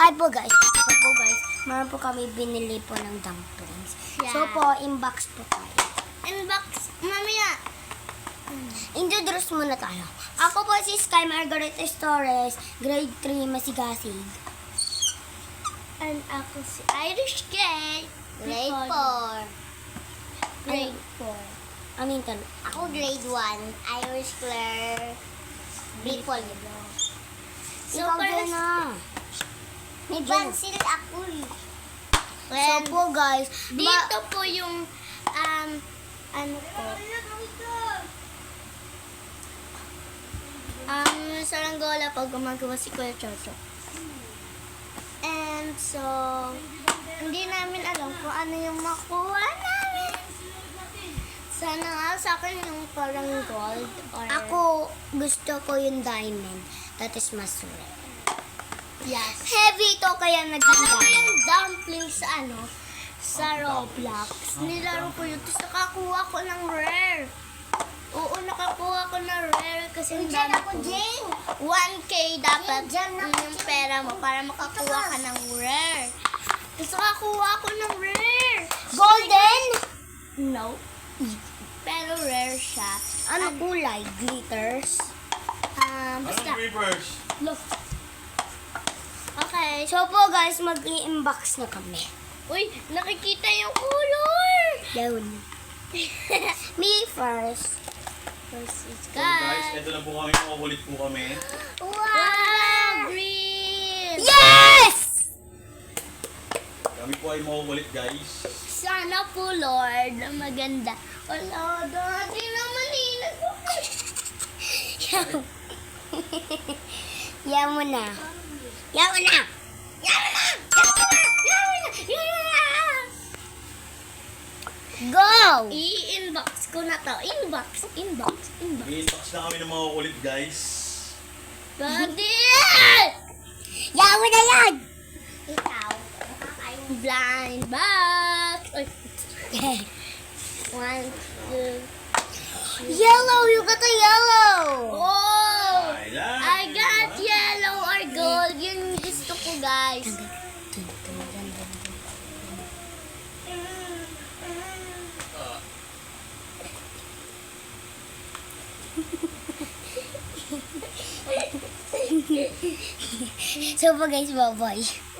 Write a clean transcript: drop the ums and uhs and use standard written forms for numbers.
Hi po guys. Meron po kami binili po ng dumplings. Yeah. So po, inbox po tayo. Inbox, mamaya. Introduce muna tayo. Ako po si Sky Margarita Torres, grade 3, Masigasig. And ako si Irish Kate. Grade 4. Grade 4. Ano yung tanong? Ako grade 1. Irish Claire. Bicol. So, parang- na. May pencil ako. So po guys, Dito po yung, ano po, saranggola pag gumagawa si Kuya Chocho. And so, hindi namin alam kung ano yung makuha namin. Sana nga sa akin yung parang gold or... ako gusto ko yung diamond. That is mas red. Yes. Heavy ito kaya naging Ano ko diamond. yung dumplings sa sa Roblox. Nilaro ko yun. Tapos nakakuha ko ng rare. Oo, nakakuha ko ng rare kasi ang dami ko. 1K dapat yung pera mo para makakuha ka ng rare. Tapos nakakuha ko ng rare. Golden? No. Pero rare siya. Ano kulay? Glitters? Basta. Reverse. Look. Okay. So po guys, mag-i-inbox na kami. Uy, nakikita yung color. Down. Me first. First is So guys, ito na po kami. Makukulit po kami. Wow! Green! Yes! Kami po ay makukulit guys. Sana po, Lord, na maganda. Wala, dati naman Yan mo na. Yan mo na! Go! I-inbox ko na to. Inbox. May-inbox na kami ng makukulit guys. Daddy! Yan mo na yan! Ikaw, blind box. Ay, 1, 2. Yellow! You got a yellow! Oh! I love I you. got yellow or gold. Yun yung gusto ko, guys. So po guys, bye-bye.